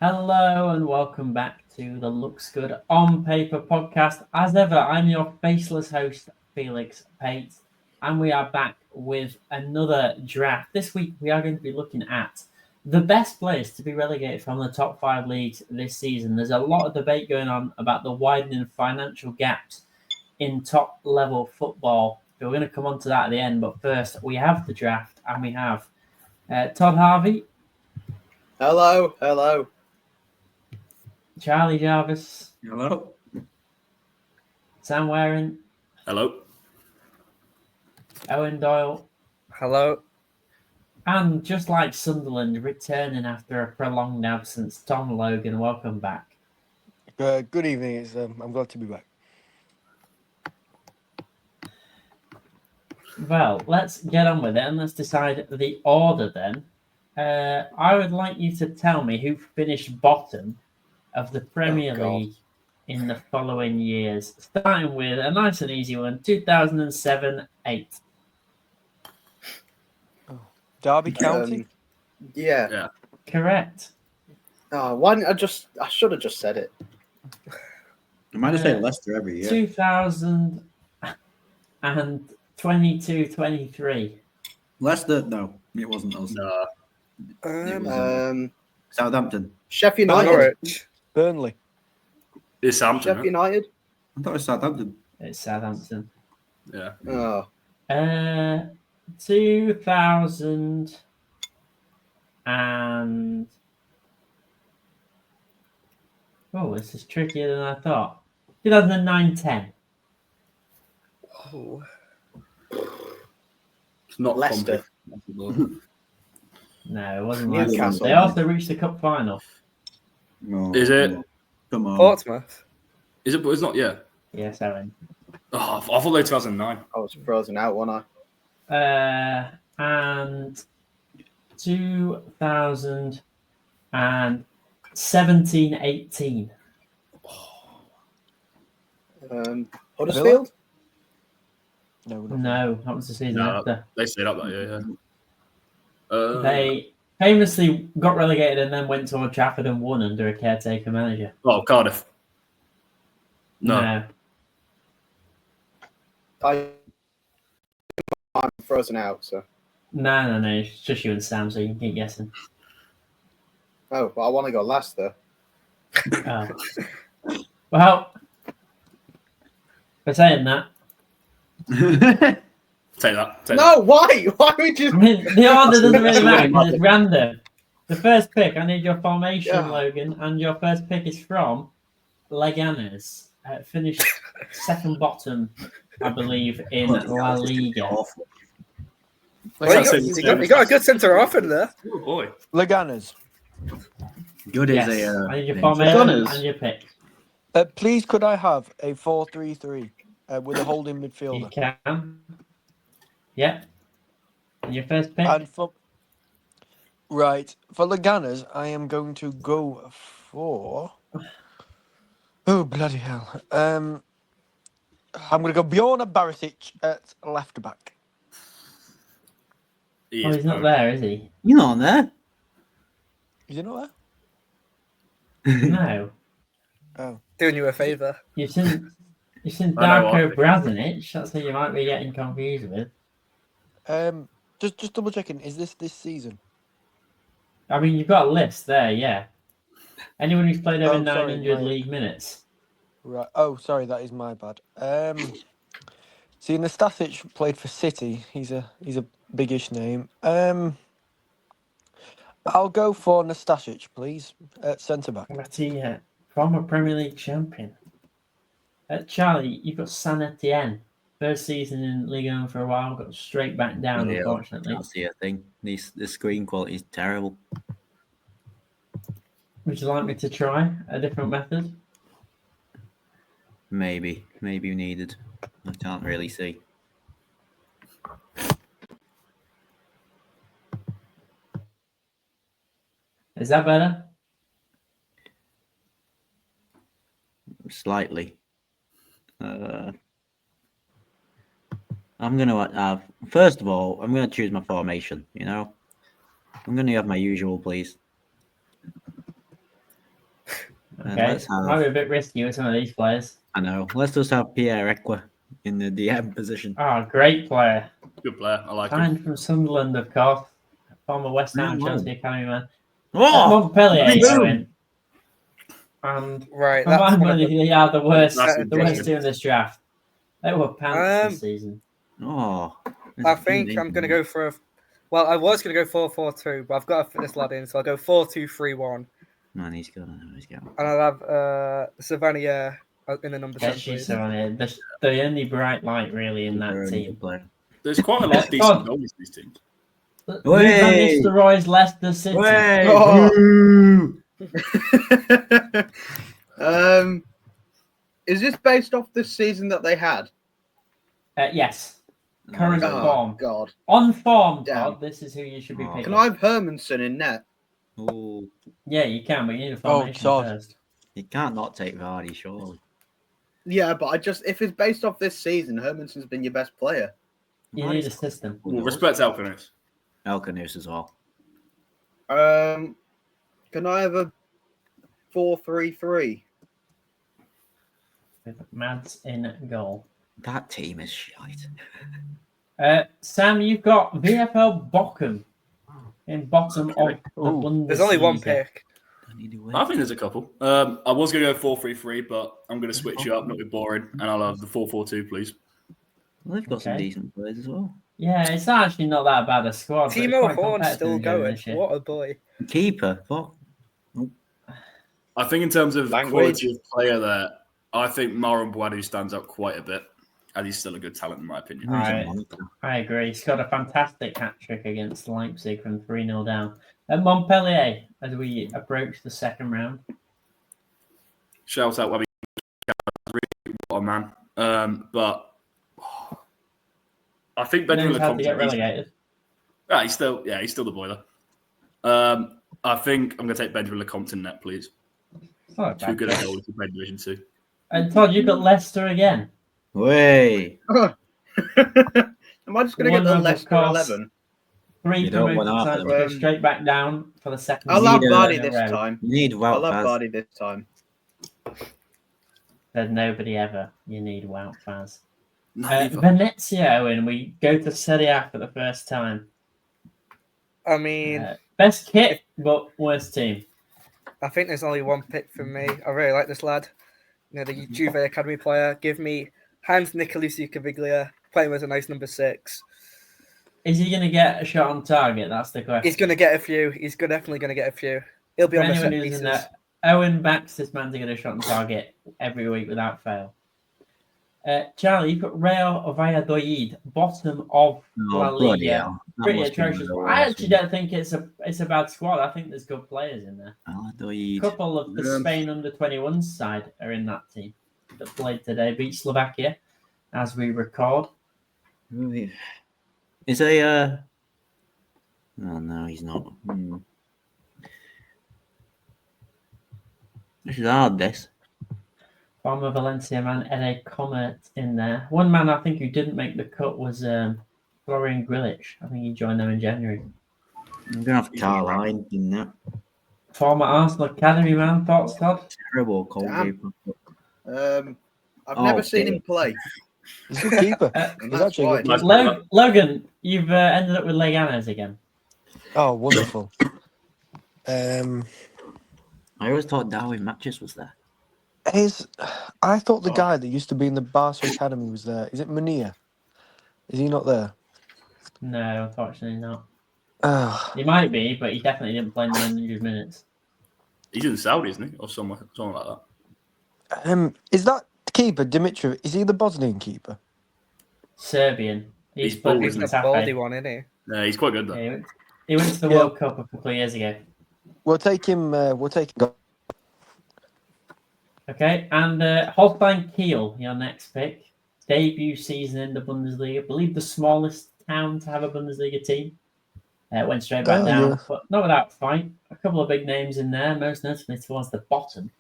Hello and welcome back to the Looks Good on Paper podcast. As ever, I'm your faceless host, Felix Pate, and we are back with another draft. This week, we are going to be looking at the best players to be relegated from the top 5 leagues this season. There's a lot of debate going on about the widening financial gaps in top-level football. We're going to come on to that at the end, but first, we have the draft, and we have Todd Harvey. Hello. Charlie Jarvis. Hello. Sam Waring. Hello. Owen Doyle. Hello. And just like Sunderland, returning after a prolonged absence, Tom Logan. Welcome back. Good evening. I'm glad to be back. Well, let's get on with it and let's decide the order then. I would like you to tell me who finished bottom of the Premier League in the following years, starting with a nice and easy one, 2007-8. Derby County? Yeah. Correct. Oh, why didn't I should have just said it. I might have said Leicester every year. 2022-23. Leicester? No, it wasn't us. No. Southampton. Sheffield United. Norwich. Burnley. It's Southampton. Sheffield United. I thought it was Southampton. It's Southampton. Yeah. Oh. 2000 and this is trickier than I thought. 2009-10. Oh. It's not Leicester. No, it wasn't Newcastle. Leicester. They also reached the cup final. No, Is it? Come on. Portsmouth. Is it? But it's not yet. Yes, Aaron. Oh, I thought they were 2009. I was frozen out, wasn't I? And 2017-18. Huddersfield. No, that was the season after. They stayed up that year, yeah. They famously got relegated and then went to Old Trafford and won under a caretaker manager. Oh, Cardiff. No. I'm frozen out, so. No. It's just you and Sam, so you can keep guessing. Oh, but I want to go last though. Oh. Well, for saying that, Take that. No, why? Why would you? I mean, the order doesn't really matter because it's random. The first pick, I need your formation, Yeah. Logan, and your first pick is from Leganes. Finished second bottom, I believe, in La Liga. Awful. Well, you got a good centre off in there. Oh, boy. Leganes. Good Yes, is a. I need your thing. formation Gunners. and your pick. Please, could I have a 4-3-3 with a holding You midfielder? can. Yeah. And your first pick? And for Leganes, I am going to go for. Oh bloody hell! I'm going to go Bjorn Barisic at left back. He's not there, is he? You're not there. Is he not No. there? Oh, doing you a favour. You've seen I know Darko what. Brazanic. That's who you might be getting confused with. Just double checking. Is this season? I mean, you've got a list there, yeah. Anyone who's played over Oh, sorry, 900 my- league minutes. Right. Oh, sorry, that is my bad. See, Stassin played for City. He's a biggish name. I'll go for Nastasic, please, at centre back. But he, former Premier League champion. Charlie, you've got Saint Etienne. First season in Ligue 1 for a while, got straight back down, Yeah, unfortunately. That's the thing. The screen quality is terrible. Would you like me to try a different method? Maybe needed. I can't really see. Is that better? Slightly. I'm gonna have. First of all, I'm gonna choose my formation. I'm gonna have my usual, please. And Okay, let's have- might be a bit risky with some of these players. I know. Let's just have Pierre Ekwah in the DM position. Oh, great player. Good player. I like him. Signed from Sunderland, of course. Former West Ham Yeah, Chelsea wow. Academy man. Oh, Montpellier, boom. Owen. And Right, for that's my one of money, they are the worst That's two interesting. in this draft. They were pants this season. Oh, I think I'm going to go for well, I was going to go 4-4-2, but I've got to fit this lad in, so I'll go 4-2-3-1. Man, he's gone. And I'll have Savanier in the number 10, please. The only bright light, really, in that team. There's quite a lot of decent goalies in these teams. Van Nistelrooy's Leicester City. Is this based off the season that they had? Yes. Current form. God. On form, Damn. Todd. This is who you should be picking. Can I have Hermanson in net? Oh, Yeah, you can, but you need a formation Todd. first. you can't not take Vardy, surely. Yeah, but if it's based off this season, Hermanson's been your best player. You need a system. Well, respect Alcanis. Elkanus as well. Can I have a 4-3-3? With Mads in goal. That team is shite. Sam, you've got VFL Bochum in bottom of the Bundesliga. There's only one pick. I think there's a couple. I was going to go 4-3-3, but I'm going to switch you up, not be boring, and I'll have the 4-4-2, please. Well, they've got some decent players as well. Yeah, it's actually not that bad a squad. but it's Timo quite Horn's competitive still during going. this year. What a boy. Keeper, fuck. I think in terms of Language. quality of player there, I think Marouane Boadu stands out quite a bit, and he's still a good talent in my opinion. I agree. He scored a fantastic hat-trick against Leipzig from 3-0 down. At Montpellier, as we approach the second round. Shout out Webby, what a man. But I think Benjamin Knows how to get Lecomte. relegated. He's still the boiler. I think I'm going to take Benjamin Lecomte in net, please. It's not a Too bad good a choice. goal to play Division 2. And Todd, you've got Leicester again. Way. Am I just going to get the One of Leicester course. 11? 3 You don't promoted want sides half to of go them. straight back down for the second I'll have season Vardy in a this row. time. You need I'll have Wout Vardy this time. There's nobody ever. You need Wout Faz. Neither. Venezia, and we go to Serie A for the first time. I mean, Best kit, but worst team. I think there's only one pick from me. I really like this lad. The Juve Academy player. Give me Hans Nicolucci Caviglia. Play him as a nice number 6. Is he going to get a shot on target? That's the question. He's going to get a few. He's definitely going to get a few. He'll be For on the set anyone who's in pieces. there, Owen backs this man to get a shot on target every week without fail. Charlie, you've got Real Valladolid, bottom of La bloody Liga. hell. That Pretty must be one of atrocious. the I worst actually don't think it's a bad squad. I think there's good players in there. A Valladolid. couple of the Spain under-21s side are in that team that played today. Beat Slovakia as we record. Is a Oh no, he's not. This is hard, this. Former Valencia man, Ede Comet in there. One man I think who didn't make the cut was Florian Grilic. I think he joined them in January. I'm gonna have Carline in that. Former Arsenal Academy man, thoughts, Todd? Terrible goalkeeper. I've never seen him play. He's a good keeper. And He's that's actually a good why. keeper. Logan, you've ended up with Leganes again. Oh, wonderful. I always thought Darwin Matches was there. I thought the guy that used to be in the Barca Academy was there. Is it Munir? Is he not there? No, unfortunately not. Oh, He might be, but he definitely didn't play 900 minutes. He's in Saudi, isn't he? Or something like that. is that keeper, Dimitrov? Is he the Bosnian keeper? Serbian. He's played bald, with He's isn't the Getafe. baldy one, isn't he? Yeah, he's quite good though. Yeah, he went to the Yeah. World Cup a couple of years ago. We'll take him. Okay, and Holtmann Kiel, your next pick. Debut season in the Bundesliga. I believe the smallest town to have a Bundesliga team. Went straight back down, but not without fight. A couple of big names in there, most notably towards the bottom.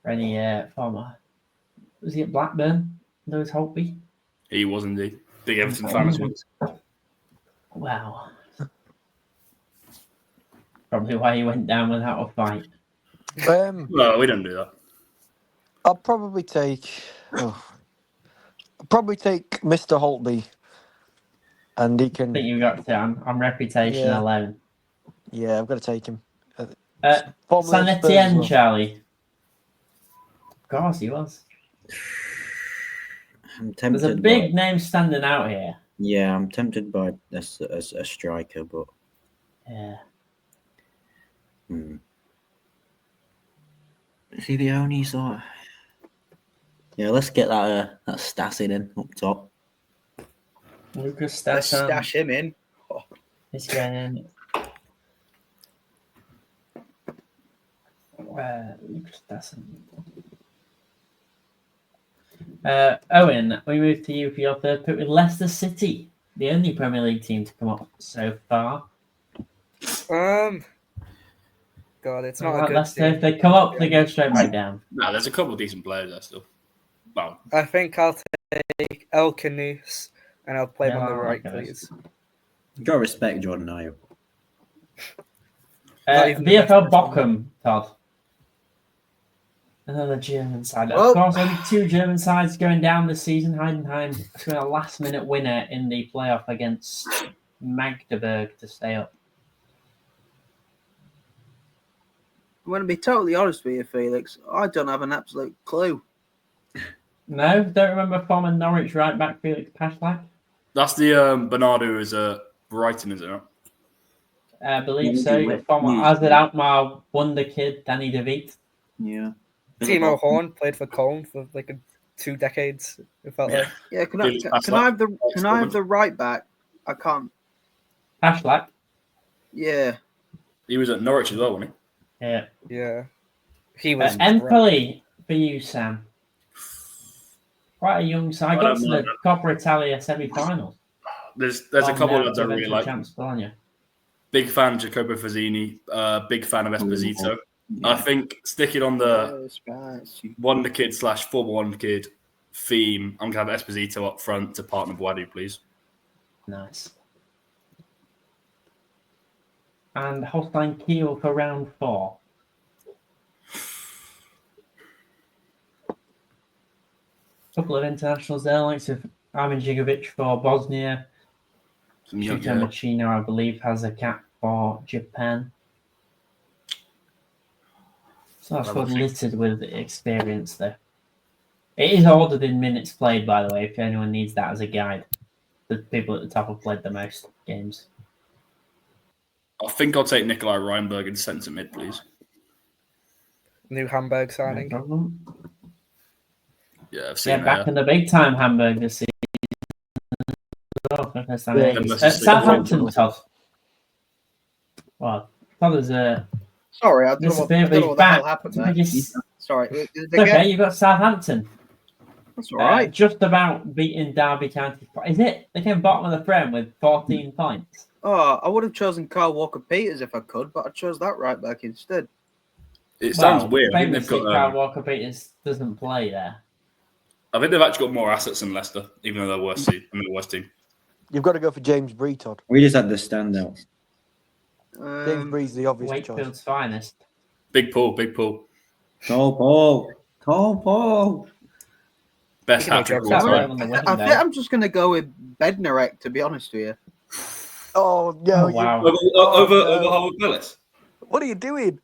For any former. Was he at Blackburn? Lewis Holtby? He was indeed. Big Everton fan as well. Wow. Probably why he went down without a fight. No, we don't do that. I'll probably take. Mr. Holtby, and he I can. think you've got to on reputation Yeah. alone. Yeah, I've got to take him. San Formerly at Spurs as Etienne, well. Charlie. Of course he was. I'm There's a tempted. big name standing out here. Yeah, I'm tempted by a striker, but Yeah. is he the only sort? Yeah, let's get that Stassin in up top. Lucas Let's Stassin. stash him in. He's going in. Lucas Stassin. Owen, we move to you for your third pick with Leicester City, the only Premier League team to come up so far. God, it's not a good Leicester, team. if they come up, they go straight back down. No, there's a couple of decent players there still. Well, I think I'll take El Canus and I'll play him on the Yeah, right, okay. please. You gotta respect Jordan Ayew. Not even the VFL best person. Bochum, Todd. Another German side. Well- Of course, only 2 German sides going down this season. Heidenheim scoring a last-minute winner in the playoff against Magdeburg to stay up. I'm going to be totally honest with you, Felix. I don't have an absolute clue. No, don't remember former Norwich right back Felix Pashlack. that's the Bernardo who is Brighton, is it not? I believe Yeah, so. we Your do. former Yeah. AZ Alkmaar wonder kid Danny DeViet. Yeah. Timo Horn played for Cologne for like 2 decades. It felt like. Yeah, can Felix I Passlack. have the right back? I can't. Pashlack. Yeah. He was at Norwich as well, wasn't Yeah. Yeah. He was. Empoli for you, Sam. Quite a young side. I Got don't to know. the Coppa Italia semi-finals. he? There's a couple of lads I really like. Champs Bologna. Big fan of Jacopo Fazzini. Big fan of Esposito. I think sticking on the wonder kid / former wonder kid theme, I'm going to have Esposito up front to partner Boadu, please. Nice. And Holstein Kiel for round 4. Couple of internationals there, likes of Armin Žigovic for Bosnia. Some young, Shuto Machino, I believe, has a cap for Japan. So that's squad littered with experience there. It is ordered in minutes played, by the way, if anyone needs that as a guide. The people at the top have played the most games. I think I'll take Nikolai Reinberg in centre mid, please. New Hamburg No signing. problem. Yeah, I've seen Back that. in the big time Hamburg this season. Yeah. Southampton, Todd. Well, Todd is Sorry, I don't know Mr. what the hell back. happened there. It's Sorry. Is it okay, again? you've got Southampton. That's all right. Just about beating Derby County. Is it? They came bottom of the Prem with 14 points. Oh, I would have chosen Carl Walker-Peters if I could, but I chose that right back instead. It sounds weird. I think they've Famously, got. Kyle Walker-Peters doesn't play there. I think they've actually got more assets than Leicester, even though they're worst team. I mean, the worst team. You've got to go for James Bree, Todd. We just had the standouts. James Bree's the obvious choice. Wakefield's finest. Big pull, big pull. Tall Paul. Best You can hat trick make of all That's time. on the I winning think day. I'm just going to go with Bednarek, to be honest with you. Oh, no. Oh, wow. Over no. Howard Bellis. What are you doing?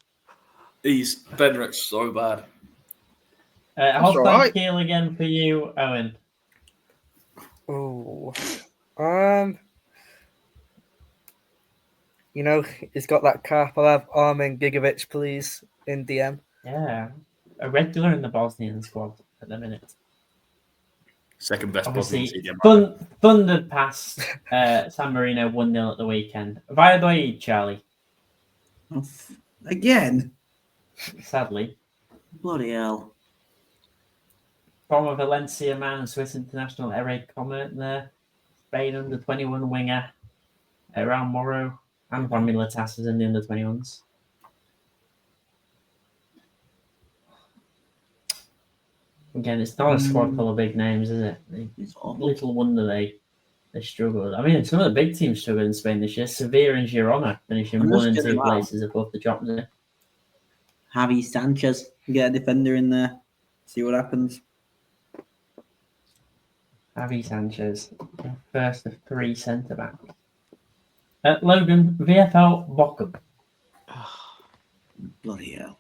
He's Bednarek's so bad. Holstein alright. Kiel again for you, Owen. Oh. You know, he's got that cap. I'll have Armin Gigovic, please, in DM. Yeah, a regular in the Bosnian squad at the minute. Second best Bosnian Obviously, CDM. thundered past San Marino 1-0 at the weekend. Valladolid, Charlie, Again? sadly. Bloody hell. Former Valencia man, Swiss international Eric Comet there. Spain under 21 winger. Around Morrow and Formula Tasses in the under 21s. Again, it's not a squad full of big names, is it? It's awful. Little wonder they struggled. I mean, some of the big teams struggled in Spain this year. Sevilla and Girona finishing I'm 1 just and 2 getting out. places above the drop there. Javi Sanchez. Get a defender in there. See what happens. Javi Sanchez, first of 3 centre backs. Logan, VFL Bochum. Bloody hell.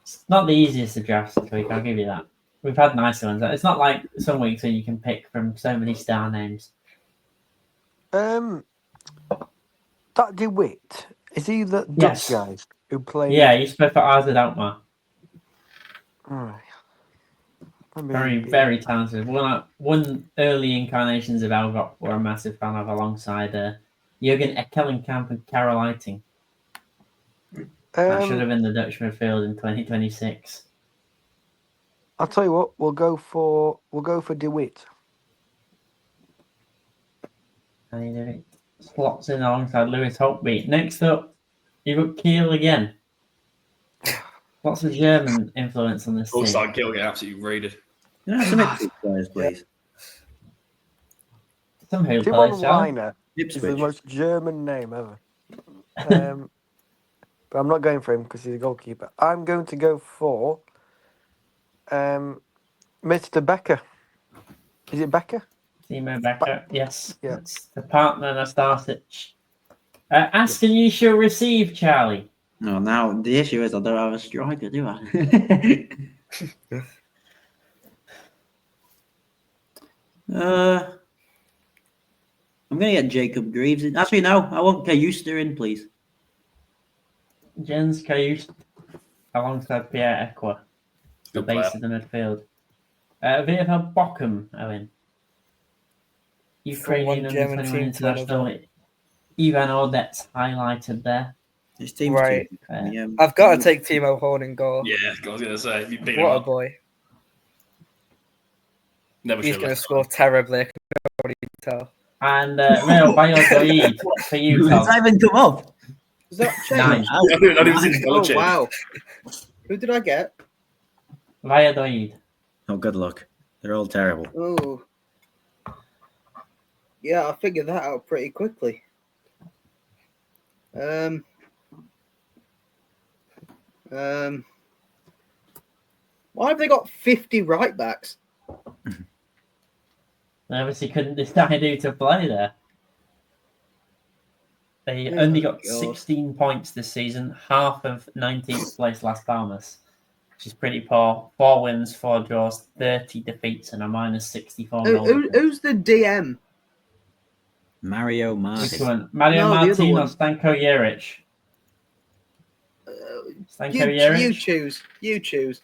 It's not the easiest of drafts this week, I'll give you that. We've had nicer ones. It's not like some weeks where you can pick from so many star names. That DeWitt, is he the Yes. Dutch guy who played? Yeah, he's played for AZ Alkmaar. Alright. Very, very talented. One early incarnations of Algop were a massive fan of alongside Jurgen Ekkelenkamp and Karel Eiting. That should have been the Dutch midfield in 2026. I'll tell you what, we'll go for DeWitt. And he did it. Slots in alongside Lewis Holtby. Next up, you've got Kiel again. Lots of German influence on this team. Also, Kiel get absolutely raided. You know, some Ipswich players, please. Some who Timon play Shell. Weiner is the Ipswich. most German name ever. But I'm not going for him because he's a goalkeeper. I'm going to go for Mr. Becker. Is it Becker? Timo Becker, yes. Yeah. That's the partner, Nastasic. Asking you shall receive, Charlie. No, now the issue is I don't have a striker, do I? I'm going to get Jacob Greaves in. Actually, no, I want Kayusta in, please. Jens Kayus alongside Pierre Ekwah, the Good base player. of the midfield. VFL Bochum, Owen. Ukrainian German under 21 team to international. Ivan Ordet's highlighted there. This team's Right. too big for me, I've got to take Timo Horn in goal. Yeah, I was gonna say you pick him What a up. boy. Never He's should going to have. score terribly. I can already tell. And Real Valladolid for you, Does Tom. that even come up? Is that Nine. changed? I didn't see the colour Oh, change. wow. Who did I get? Valladolid. Oh, good luck. They're all terrible. Oh. Yeah, I figured that out pretty quickly. Why have they got 50 right backs? They obviously couldn't decide who to play there. They Oh, only got God. 16 points this season, half of 19th place Las Palmas, which is pretty poor. 4 wins, 4 draws, 30 defeats, and a minus 64 goal difference. Who's the DM? Mario Which Martin. one? Mario No, the other Martin or one. Stanko Jeric? Stanko You Jeric? choose. You choose.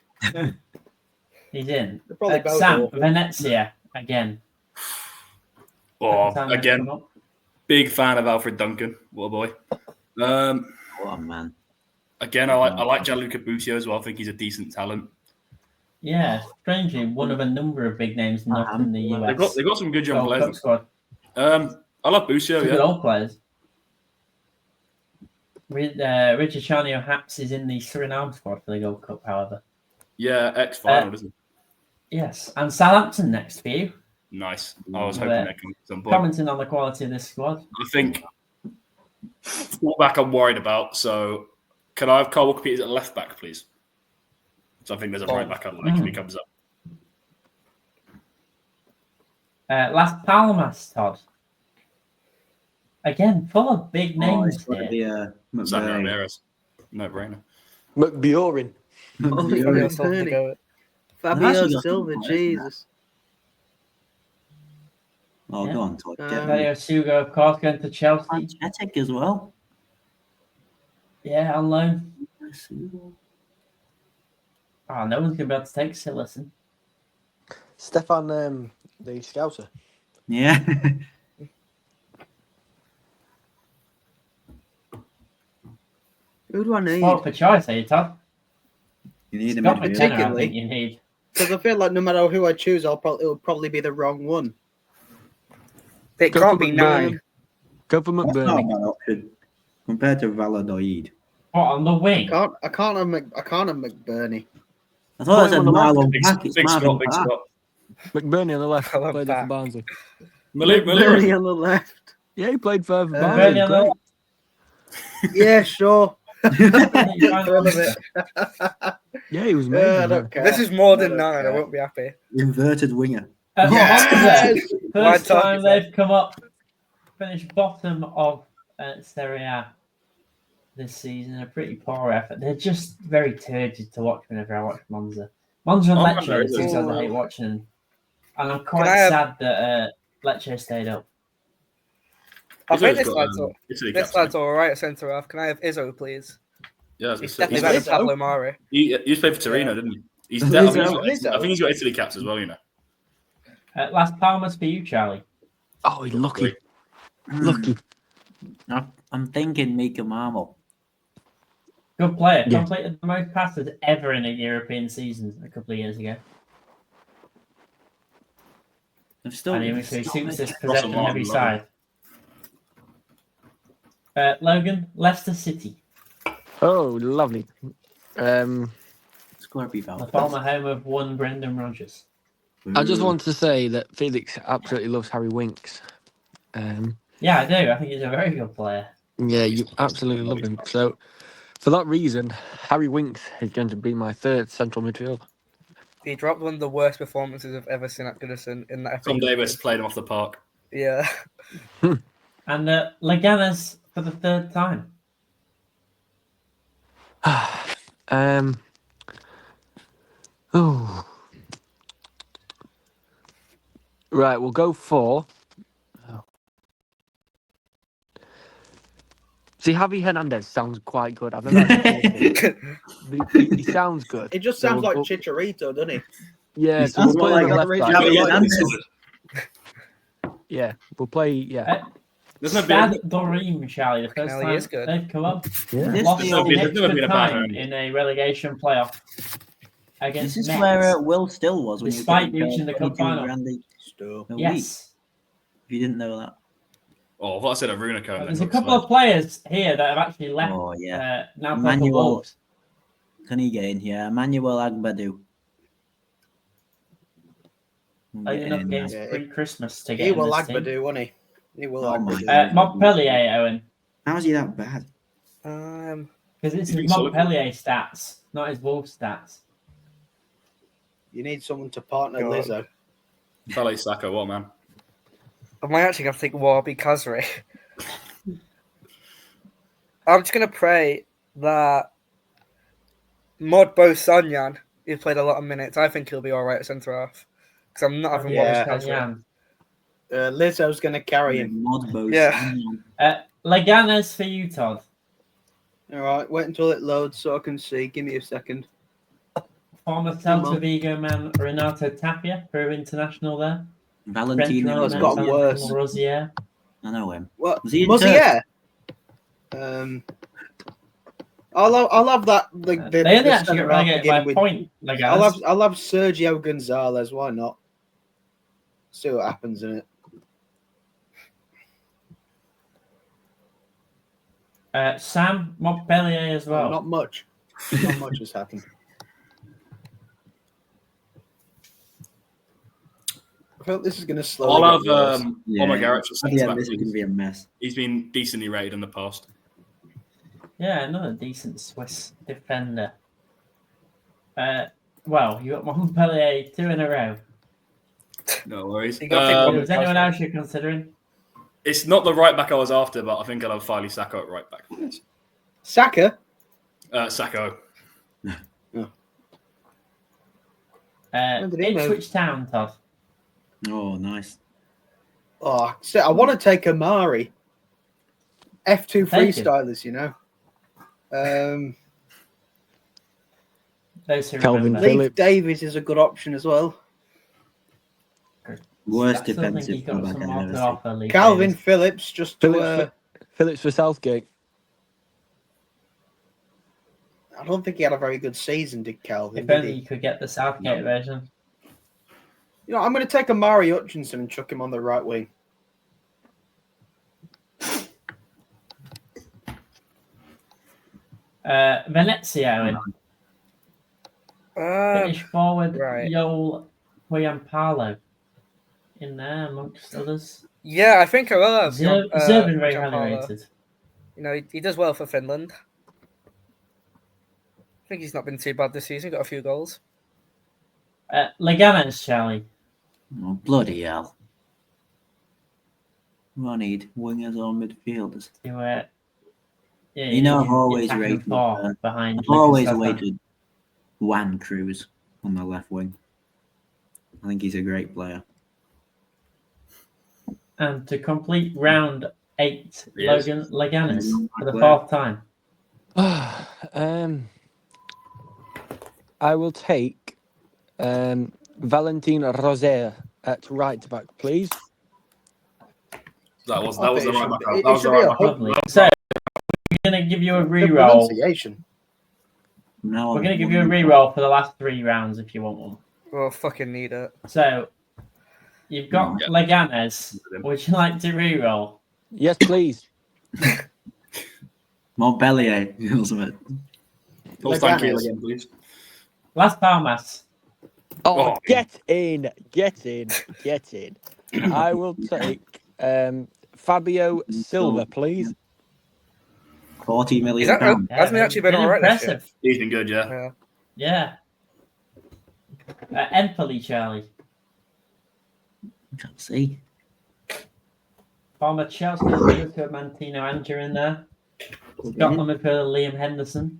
He's in. They're probably both Sam, awful. Venezia, again. Oh, Second time they've again, come up. big fan of Alfred Duncan. What a boy. What a man. Again, I like Gianluca Buccio as well. I think he's a decent talent. Yeah, strangely, one of a number of big names not in the US. They've got some good young World Cup players. squad. I love Buccio. Two good Yeah, old players. Richard Charnio Haps is in the Suriname squad for the Gold Cup, however. yeah, ex-final, isn't Yes, and Southampton next for you. it? Nice. I was Yeah. hoping they'd come at some point. Commenting on the quality of this squad. I think fullback I'm worried about. So can I have Carl Walker Peters at left back, please? So I think there's a right back I'd like if he comes up. Las Palmas, Todd. Again, full of big names it's got to here. be Sammy McBurney. Ramirez. No brainer. McBurin. Holy Fabio Fabio Silva to go. Fabio Actually got Silva, some players in there. Jesus. Oh, Yeah. go on, Todd. Get me. Mario Sugo, of course, going to Chelsea. Athletic as well. Yeah, on loan. Oh, no one's going to be able to take Sillison. Stefan, the Scouser. Yeah. Who do I need? Sport for choice, are you, Todd? You need a Scott midfielder. McKenna, I particularly. think you need. Because I feel like no matter who I choose, it'll probably be the wrong one. It Go can't for be McBurney. 9. Go for That's not a McBurney. bad option compared to Valladolid. What, on the wing? I can't have McBurney. I thought Put I him said on the left. Marlon Big, Pack. It's big Marvin Scott, big Park. Scott. McBurney on the left. I love Played that. for Barnsley. Malik McBurney on the left. Yeah, he played for McBurney on the Barnsley. left. Yeah, sure. Thrill of it. Yeah, he was Yeah, I amazing. don't care. This is more I than don't 9. I care. won't be happy. Inverted winger. Monza, Wide first time target, they've come up, finished bottom of Serie A this season. A pretty poor effort. They're just very turgid to watch whenever I watch Monza. Monza and Oh, Lecce there are is the two a- sides I hate watching, and I'm quite I have- sad that Lecce stayed up. I Izzo's think this got, Italy this caps, lad's all right at centre half. Can I have Izzo, please? Yeah, I was He's gonna say, definitely better than Izzo? Pablo Mari. he used to play for Torino, Yeah. didn't he? He's Lizzo. I think he's got Italy caps as well, you know. Las Palmas for you, Charlie. Oh, he's lucky. Hmm. Lucky. I'm thinking Mika Marmol. Good player. Yeah. Completed the most passes ever in a European season a couple of years ago. I've still And he suits this Ross possession and heavy Martin, side. Logan, Leicester City, Oh, lovely. Scorpio the Valve. former home of one Brendan Rodgers. I just want to say that Felix absolutely loves Harry Winks. Yeah, I do. I think he's a very good player. Yeah, you absolutely love him. So, for that reason, Harry Winks is going to be my third central midfielder. He dropped one of the worst performances I've ever seen at Goodison in that. Tom epic Davis game. played him off the park. Yeah. And Leganes for the third time. Oh. Right, we'll go for. See, Javi Hernandez sounds quite good. I've never actually seen him. He sounds good. It just So sounds like we'll- Chicharito, doesn't he? Yeah, He so we'll sounds play more on like the that left original back. Javi Yeah, Hernandez. Yeah, we'll play. Yeah, There's no Stade bit. Doreen, Charlie, the first Canelli time is good. they've come up. yeah. This Lost the in old- there's never been extra a bad time home. in a relegation playoff against This is Metz. where Will Still was when Despite you were reaching the cup final. Still. Yes. If you didn't know that. Oh, I thought I said a Runicone. There's a couple of players here that have actually left. Oh, yeah. Now play for Emmanuel- Wolves. Can he get in here? Emmanuel Agbadu. We'll Played get enough in games Yeah, pre-Christmas to get He in will this team. Agbadu, won't he? He will Oh my Agbadu. God. Montpellier, Owen. How is he that bad? Because it's You his think so? Montpellier stats, not his Wolves stats. You need someone to partner God. Lizzo. Fale Sacco, what man? I might actually have to take Warby Kazri. I'm just going to pray that Modbo Sanyan, who's played a lot of minutes, I think he'll be all right at centre half. Because I'm not having Yeah. Warby Kazri. Sanyan. Lizzo's going to carry him. Modbo. Yeah. Leganes for you, Todd. All right, wait until it loads so I can see. Give me a second. Former Come Celta on. Vigo man Renato Tapia, Peru international there. Valentino. it's gotten worse. Rosier. I know him. What? Was he in Mosier? I'll have that. They only actually got relegated by a point, Leganes. I'll have Sergio Gonzalez. Why not? See what happens in it. Sam Montpellier as well. Not much. Not much has happened. I feel this is going to slow. I'll have Omar Garrett for Yeah, centre-back, this is going to please. be a mess. He's been decently rated in the past. Yeah, another decent Swiss defender. Well, you got Montpellier 2 in a row. No worries. You gotta pick one. Was anyone else you're considering? It's not the right back I was after, but I think I'll have File Sacco at right back. Saka. Sacco. When did he move? Ipswich Town, Todd. Oh, nice. Oh, so I want to take Amari. F2 Take him. freestylers, you know. Those who Calvin remember. Phillips. Leif Davies is a good option as well. Worst I still think defensive he's got fullback some I've more ever to seen. offer, Lee Calvin Davis. Phillips, just to, Phillips for Southgate. I don't think he had a very good season, did Calvin? If Did only he? you could get the Southgate version. You know, I'm going to take Amari Hutchinson and chuck him on the right wing. Venezia, Owen. Finish forward, right. Joel Huyampalo. In there, amongst others. Yeah, I think I will have. Zervin very Gianpaolo. highly rated. You know, he does well for Finland. think he's not been too bad this season. Got a few goals. Leganes, Charlie. Oh, bloody hell. I need wingers or midfielders. You know, I've always attacking rated, four behind. I've always Stassin. rated Juan Cruz on the left wing. I think he's a great player. And to complete round 8, Yes. Logan Leganes for the Well. 4th time. I will take Valentin Rozier at right back, please. That was I the think right it back. should be- That it was the should be right a back. Lovely. So we're going to give you a The re-roll. pronunciation. Now We're going to give you a re-roll for the last 3 rounds if you want one. Well, fucking need it. So you've got Yeah. Leganes. Would you like to re-roll? Yes, please. Montpellier. or something. Thank you Leganes. again, please. Las Palmas. Oh, Oh. get in. I will take Fabio Silva, please. 40 million Is that pounds. hasn't he actually been alright this year? impressive. He's been good, yeah. Yeah. Yeah. Empoli, Charlie. Can't see. Former Chelsea midfielder Mantino Andrew in there. Scotland midfielder Liam Henderson.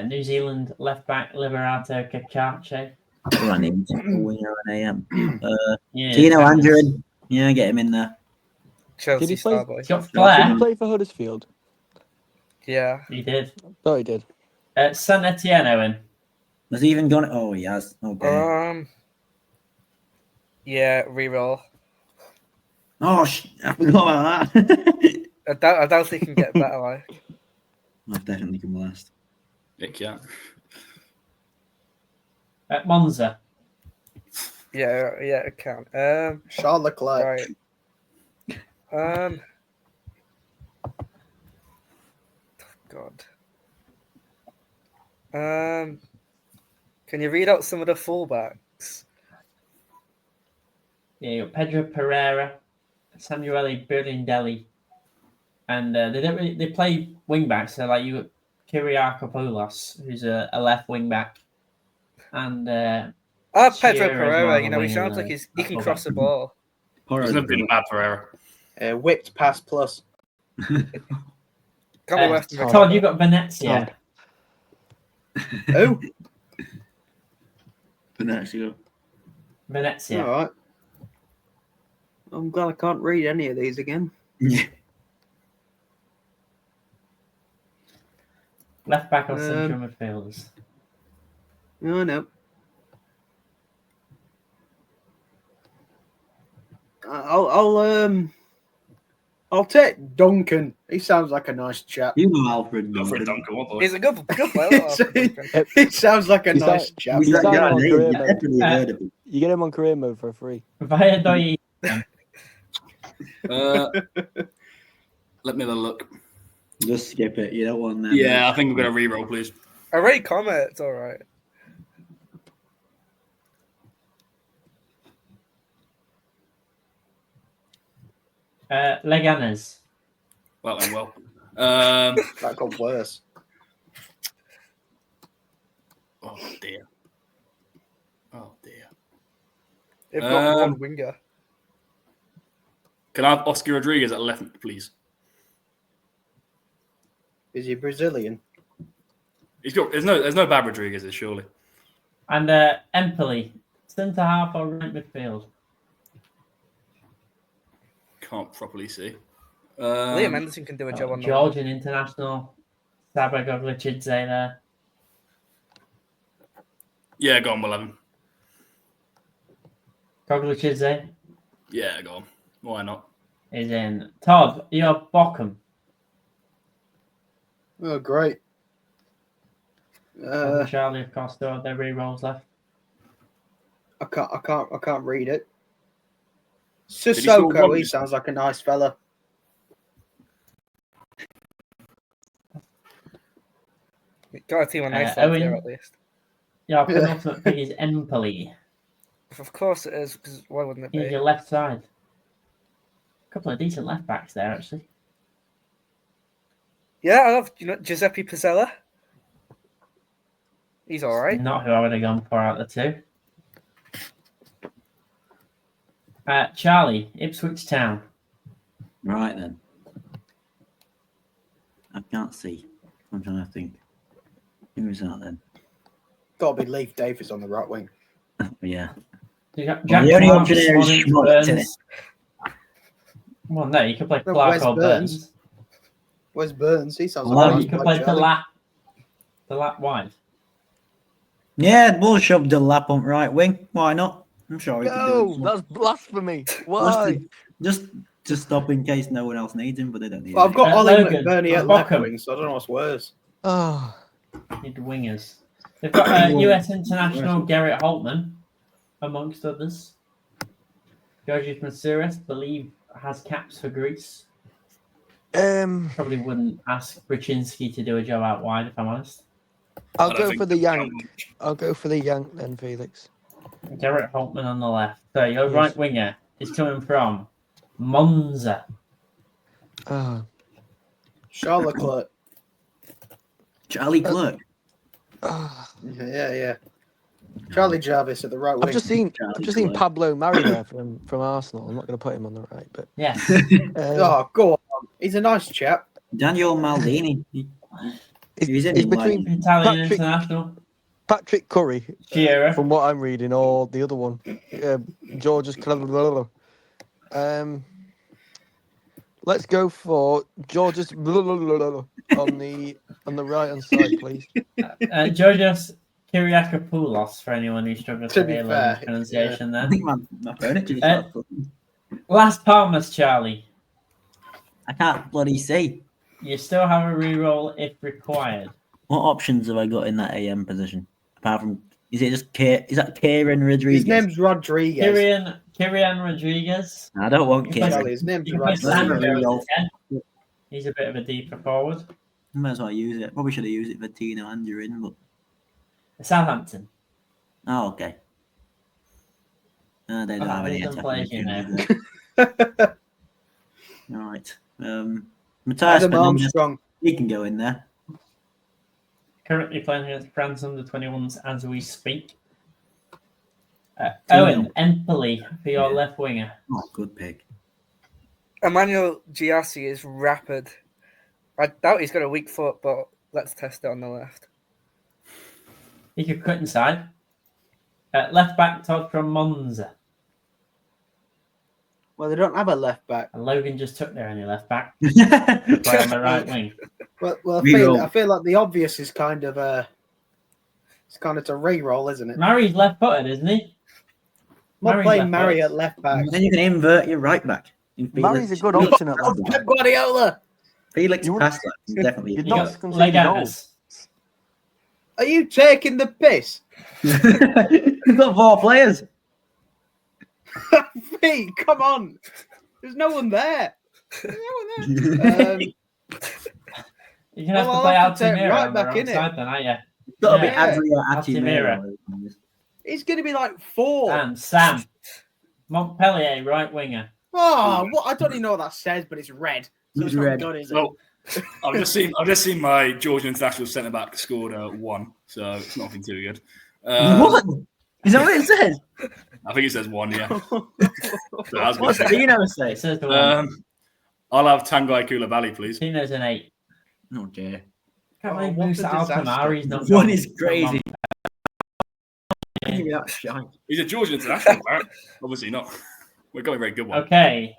New Zealand left back Liberato Cacace. I need a winger and AM. Yeah, Tino fabulous. Andrew. Yeah, get him in there. Chelsea Did he play- Starboy. He's got Did flair. he play for Huddersfield? Yeah. He did. Oh, he did. Saint Etienne, Owen. Has he even gone? Oh, he has. Okay. Yeah, reroll. I forgot about that. I doubt he can get better. Like. I've definitely come last. Yeah. Monza. Yeah, it can. Charles Leclerc. Right. God. Can you read out some of the fullbacks? Yeah, you got Pedro Pereira, Samuele Birindelli, and they play wing backs. So like you got Kyriakopoulos, who's a left wing back, and Pedro Shearer as Pereira. well, You know, he wing sounds and like he can fullback. cross the ball. He's never been a bad Pereira. Whipped pass plus. Can't be worse than Todd, you got Venezia. Oh, Venezia. Venezia. all right. I'm glad I can't read any of these again. Yeah. Left back or central midfielders. No, no. I'll take Duncan. He sounds like a nice chap. You know Alfred Alfred Duncan. Duncan, what boy? He's a good player. He sounds like a He's nice like- chap. He's that signed guy on name. career You mode. definitely heard of him. You get him on career mode for free. Valladolid. Let me have a look. Just skip it. You don't want them. Yeah, I think we're going to re-roll, please. A Ray Comet, it's all right. Leganes. Well and well. That got worse. Oh, dear. Oh, dear. They've got Um, one winger. Can I have Oscar Rodriguez at left, please? Is he Brazilian? He's got. There's no bad Rodriguez's, surely. And Empoli. Centre half or right midfield? Can't properly see. Liam Henderson can do a job on that. Georgian international. Saba Goglichidze there. Yeah, go on, we'll have him. Goglichidze Yeah, go on. Why not? is in. Todd, you're Bochum. Oh, great. Charlie, of course, still have their re-rolls left. I can't read it. he score Sissoko, one? he sounds like a nice fella. Got a team on nice Owen- here at least. Your penultimate pick is Empoli. Of course it is, because why wouldn't it He's be? your left side. A couple of decent left backs there, actually. Yeah, I love Giuseppe Pizzella. He's all right. Not who I would have gone for out of the two. Charlie, Ipswich Town. Right then. I can't see. I'm trying to think. Who is that then? Got to be Leif Davis on the right wing. Yeah. You got Well, Jack the only Clark, option here is Swanee, Schmoltz, isn't it? Burns. Well, no, you could play No, Clark where's or Burns? Burns. Where's Burns? He sounds Well, like Or a you could nice play Charlie. Delap wide. Yeah, we'll shove Delap on right wing. Why not? I'm sure he can No, do it. that's blasphemy. Why? Just to stop in case no one else needs him, but they don't need Well, I've him. got Ollie Logan, McBurney at Bockham. left wing, so I don't know what's worse. Oh, Need wingers. They've got US international Garrett Holtmann, amongst others. Georgios Moussouris, believe, has caps for Greece. Probably wouldn't ask Brzezinski to do a job out wide, if I'm honest. I'll I don't go think for the they'll Yank. challenge. I'll go for the Yank then, Felix. Garrett Holtmann on the left. So your Yes. right winger is coming from Monza. Oh. Charlotte Clerk. Charlie Clerk. Oh. Yeah. Charlie Jarvis at the right wing. I've just seen Clerk. Pablo Mari there from Arsenal. I'm not going to put him on the right, but Yeah. Oh, go on. He's a nice chap. Daniel Maldini. He's in it's England. between Italian Patrick- international. Patrick Curry, Shearer. from what I'm reading, or the other one, George's. Let's go for George's on the right hand side, please. Georgios Kyriakopoulos, for anyone who struggles To to be hear fair, Logan's pronunciation I there. think my furniture is Uh, Las Palmas, Charlie. I can't bloody see. You still have a reroll if required. What options have I got in that AM position? Apart from, is it just is that Kieran Rodriguez? His name's Rodriguez. Kyrian Rodriguez. I don't want You can play- Kieran. Charlie, his name's You can play Rodriguez. Sandro as a 10. He's a bit of a deeper forward. Might as well use it. Probably should have used it for Tino and Durin, but Southampton. oh, okay. They don't have any Some attacking players, you know. midfielders. All right. Matthias Adam Fernandes, Armstrong. he can go in there. Currently playing against France under 21s as we speak. Owen Empoli for your Yeah. left winger. Oh, good pick. Emmanuel Giassi is rapid. I doubt he's got a weak foot, but let's test it on the left. He could cut inside. Left back Todd from Monza. Well, they don't have a left back. And Logan just took their only left back. Play Play on the right wing. Well, Reroll. I feel like the obvious is kind of it's kind of to re-roll, isn't it? Mary's left footed, isn't he? Not Mary's playing left Mary foot. at left back. Then you can invert your right back. In Mary's a Felix. good option at left back. Pep Guardiola, Felix You would- past that. He's definitely. You'd You not got concede a goal. Legatus. are you taking the piss? We've got 4 players. Pete, come on. There's no one there. There's no one there. You're going to have Well, to play I'll have to take Altamira right on the back, wrong innit? side then, aren't you? It's got to Yeah. be Adria Atimira. He's going to be like 4. And Sam. Montpellier, right winger. Oh, what? I don't even know what that says, but it's red. So It's it's not red. good, is it? Well, I've just seen my Georgian international centre back scored 1, so it's nothing too good. What? Is that what it says? I think it says 1, yeah. So that's What's good. Dino say? It says the one. I'll have Tanguy Koulibaly, please. Tino's an 8. Oh dear. Can't Oh, believe what a Musa disaster. Altamari's not One gone is from crazy. Give me that shite. He's a Georgian international, right? Obviously not. We're going a very good one. Okay,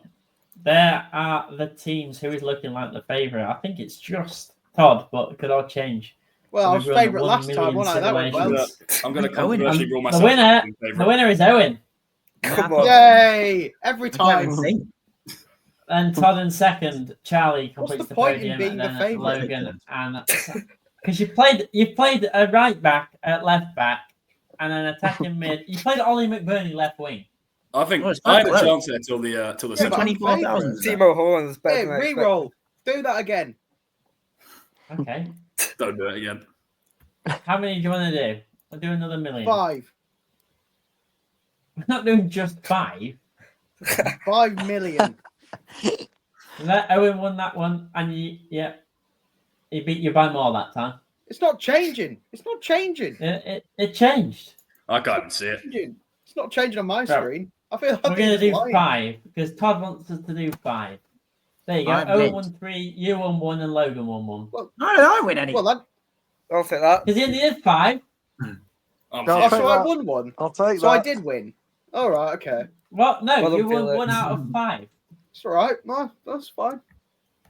there are the teams who is looking like the favourite. I think it's just Todd, but it could all change. Well, I was We've run favourite 1 last time, million wasn't I? That went well. simulations. I'm going to Owen, controversially rule The myself. winner, as being the favourite. winner is Owen, Come on. Yay! Every I can't time. even think. and Todd in second. Charlie What's completes the the point in podium, being and the then favourite? Logan and because you played a right back at left back and an attacking mid. You played Ollie McBurney left wing. I think Oh, it's I had a quite low. chance there till the Yeah, centre. but- 24,000. Timo Holland's better Hey, than I expected. re-roll. Do that again. Okay, Don't do it again. how many do you want to do? I'll do another million. 5. We're not doing just 5. 5 million. That Owen won that one, and yeah. He beat you by more that time. It's not changing. It's not changing. It changed. I can't even see it. It's not changing on my Bro, screen. I think We're going to do lying. 5 because Todd wants us to do 5. There you go. I'm Owen late. won 3, you won 1, and Logan won 1. Well, I don't win any. well, that, I'll take that. Because he only did 5. I'm No, oh, I'll fine. so I that. won one. I'll take So that. I did win. All right, okay. Well, no, Well you done, won Felix. 1 out of 5. It's all right. No, that's fine.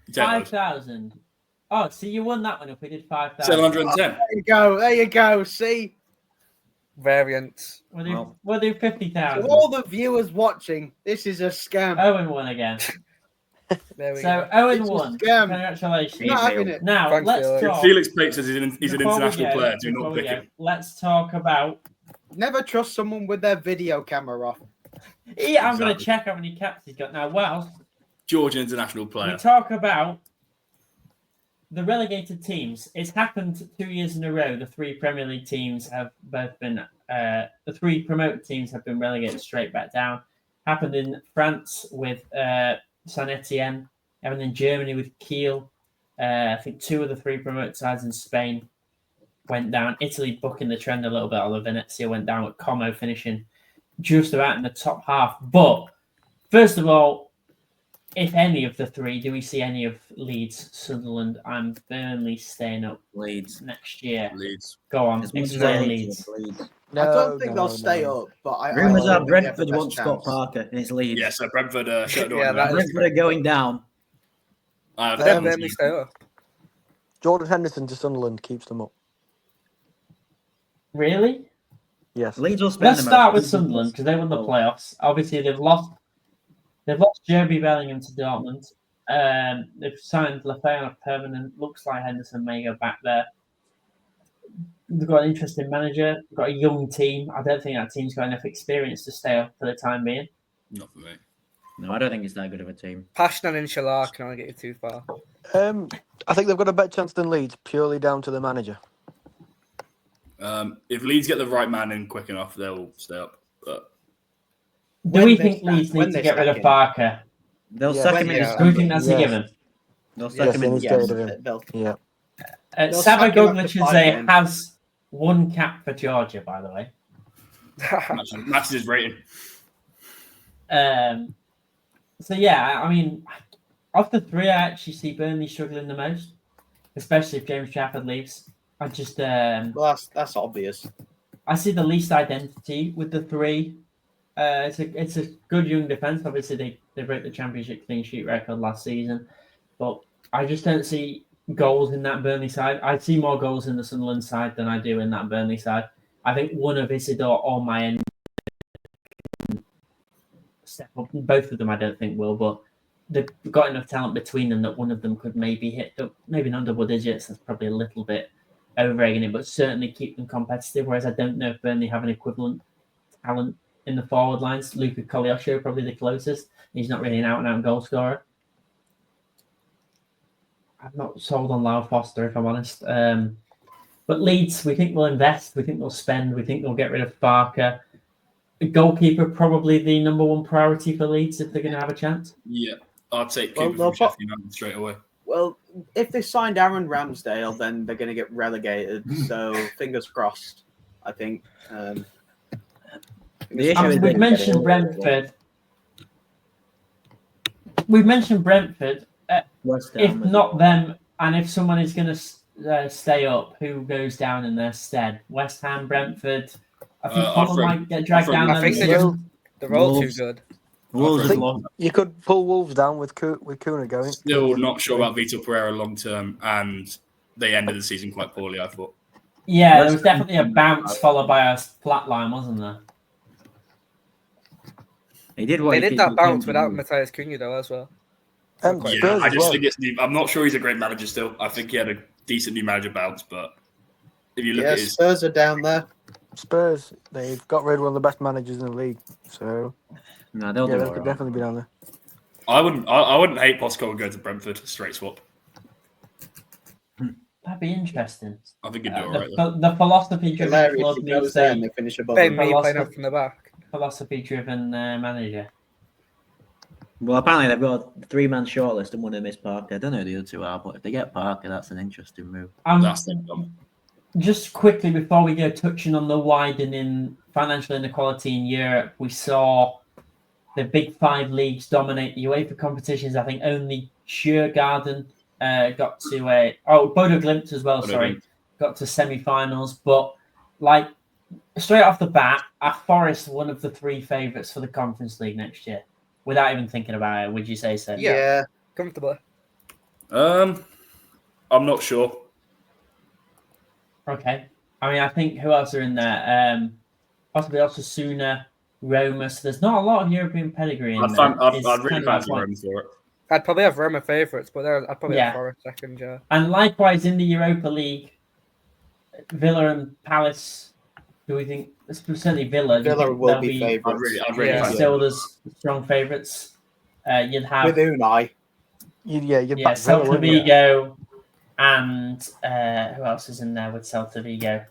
Take those. 5,000. Oh, so you won that one if we did 5,000. 710. There you go. There you go. See, Variants. We'll do to 50,000. all the viewers watching, this is a scam. Owen won again. There we So go. Owen It's a won. scam. Congratulations. You're not having it. Now, Thanks, let's Felix. talk. Felix Pate says he's an Before we international go, player. Do before not we pick go, him. let's talk about. Never trust someone with their video camera off. Yeah, I'm going to Exactly. check how many caps he's got now. Well, Georgian international we player. talk about the relegated teams. It's happened 2 years in a row. The 3 Premier League teams have both been. The 3 promoted teams have been relegated straight back down. Happened in France with Saint Etienne. Happened in Germany with Kiel. I think 2 of the 3 promoted sides in Spain went down. Italy bucking the trend a little bit, although Venezia went down with Como finishing just about in the top half. But first of all, if any of the 3, do we see any of Leeds, Sunderland, and Burnley staying up Leeds. next year? Leeds. Go on, As much as explain I hate Leeds. Leeds. I don't think they'll stay up, but I Rumours don't are think they have the Brentford best want Scott chance. Parker, and it's Leeds. Yeah, so Brentford shut the Yeah, door. that is Brentford are going down. I have They're them. Burnley stay up. Jordan Henderson to Sunderland keeps them up. Really? Yes. Leeds will spend Let's the start most. with Sunderland because they won the playoffs. Obviously, they've lost Jeremy Bellingham to Dortmund. They've signed Lafay on a permanent. Looks like Henderson may go back there. They've got an interesting manager. They've got a young team. I don't think that team's got enough experience to stay up for the time being. Not for me. No, I don't think it's that good of a team. Passion and Inshallah can only get you too far. I think they've got a better chance than Leeds, purely down to the manager. If Leeds get the right man in quick enough, they'll stay up. But Do we think Leeds when need to they get rid sack of him. Barker? They'll Yeah. sack When him in they- Do we December. think that's a Yes. given? They'll Yes, sack him they in need to December. get rid of him. They'll- Yeah. They'll sack Sava him after Goglic 5 games. has 1 cap for Georgia, by the way. matches his rating. So yeah, I mean, of the 3, I actually see Burnley struggling the most, especially if James Trafford leaves. I just Well, that's obvious. I see the least identity with the 3. It's a good young defense. Obviously, they broke the championship clean sheet record last season, but I just don't see goals in that Burnley side. I see more goals in the Sunderland side than I do in that Burnley side. I think one of Isidore or Mayan step up. Both of them, I don't think will, but they've got enough talent between them that one of them could maybe hit, maybe not double digits. That's probably a little bit over-egging it, but certainly keep them competitive. Whereas I don't know if Burnley have an equivalent talent in the forward lines. Luka Kolyosho probably the closest. He's not really an out-and-out goal scorer. I'm not sold on Lau Foster, if I'm honest. But Leeds, we think they'll invest. We think they'll spend. We think they'll get rid of Barker. The goalkeeper, probably the number 1 priority for Leeds if they're going to have a chance. Yeah, I'd take Well, keeper they'll from Sheffield United straight away. Well, if they signed Aaron Ramsdale, then they're going to get relegated. So fingers crossed. I think. The issue is We've they- mentioned Brentford. We've mentioned Brentford. West Ham If as not well. them, and if someone is going to stay up, who goes down in their stead? West Ham, Brentford. I think I'd Fulham throw- might get dragged I'd throw- down. I there think this they just season. they're all too Wolves. good. Wolves I is think long. you could pull Wolves down with Kuna going. Still not sure about Vitor Pereira long term, and they ended the season quite poorly, I thought. Yeah, there was definitely a bounce followed by a flat line, wasn't there? He did what They he did could that do. bounce without Matthias Cunha though as well. Yeah, Spurs I as just well. think it's new. I'm not sure he's a great manager still. I think he had a decent new manager bounce, but if you look Yeah, at his Spurs are down there. Spurs, they've got rid of one of the best managers in the league. So No, they'll yeah, do they all could right. definitely be down there. I wouldn't hate Posco and go to Brentford straight swap. That'd be interesting. I think he'd do all right. The philosophy-driven Hilarious. club He needs goes there and a they finish above Ben him. me Philosophy- playing up from the back. philosophy-driven manager. Well, apparently they've got a 3-man shortlist and one of them is Parker. I don't know who the other two are, but if they get Parker, that's an interesting move. That's the problem. Just quickly before we go, touching on the widening financial inequality in Europe, we saw the big 5 leagues dominate the UEFA competitions. I think only Djurgården got to Bodo Glimt as well. Bodo Sorry, Glimt. got to semi-finals. But like straight off the bat, are Forest one of the 3 favourites for the Conference League next year? Without even thinking about it, would you say so? Yeah. Comfortably. I'm not sure. Okay. I mean, I think who else are in there? Possibly Osasuna, Roma. So there's not a lot of European pedigree in I'd there. really Kind of my fancy point. Rome for it. I'd probably have Roma favourites, but I'd probably Yeah. have Forest second, yeah. And likewise in the Europa League, Villa and Palace. Do we think certainly Villa? Do you Villa think will they'll be favourites. I'd really Yeah. fancy still them. as strong favourites? You'd have With Unai. You'd back Villa, Celta wouldn't you? Vigo, and who else is in there with Celta Vigo?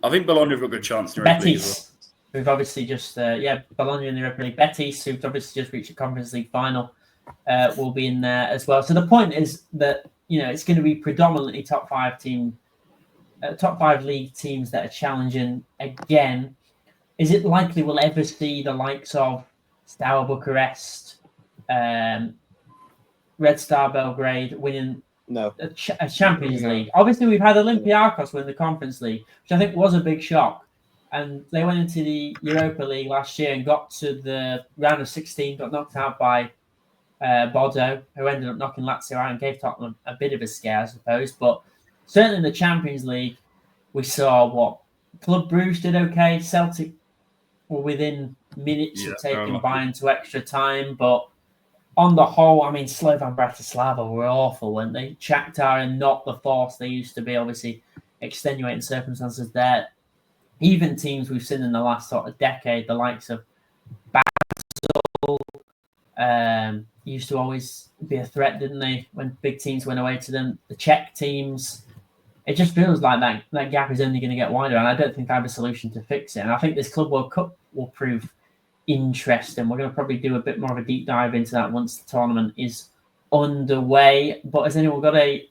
I think Bologna have got a good chance in the Europa League as Betis, who've obviously just Bologna in the Europa League. Betis, who've obviously just reached the Conference League final, will be in there as well. So the point is that it's going to be predominantly top 5 league teams that are challenging again. Is it likely we'll ever see the likes of Steaua Bucharest, Red Star Belgrade winning No. a Champions League? Obviously, we've had Olympiacos win the Conference League, which I think was a big shock. And they went into the Europa League last year and got to the round of 16, got knocked out by Bodo, who ended up knocking Lazio out and gave Tottenham a bit of a scare, I suppose. But certainly in the Champions League, we saw what Club Brugge did okay. Celtic were within minutes of taking Bayern to extra time. But on the whole, I mean, Slovan Bratislava were awful, weren't they? Shakhtar are not the force they used to be. Obviously, extenuating circumstances there. Even teams we've seen in the last sort of decade, the likes of Basel, used to always be a threat, didn't they? When big teams went away to them, the Czech teams, it just feels like that gap is only going to get wider, and I don't think I have a solution to fix it. And I think this Club World Cup will prove interesting. We're going to probably do a bit more of a deep dive into that once the tournament is underway. But has anyone got a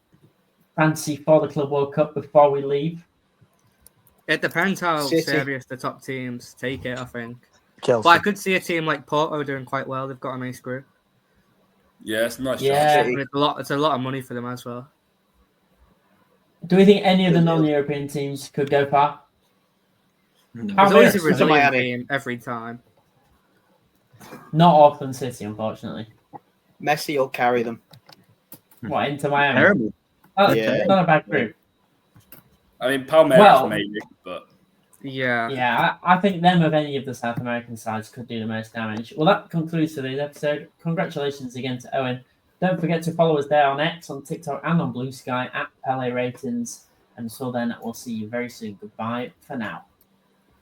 fancy for the Club World Cup before we leave? It depends how City. serious the top teams take it, I think. Chelsea. But I could see a team like Porto doing quite well. They've got a nice group. Yeah, it's a nice Yeah. chance. And it's a lot of money for them as well. Do we think any of the non-European teams could go far? No. How There's always a many? resilient Miami. team every time. Not Auckland City, unfortunately. Messi will carry them. What, into Miami? Terrible. Oh, Yeah. Not a bad group. I mean, Palmeiras Well- maybe, but Yeah. Yeah, I think them of any of the South American sides could do the most damage. Well, that concludes today's episode. Congratulations again to Owen. Don't forget to follow us there on X, on TikTok, and on Blue Sky at Pele Ratings. And until then, we'll see you very soon. Goodbye for now.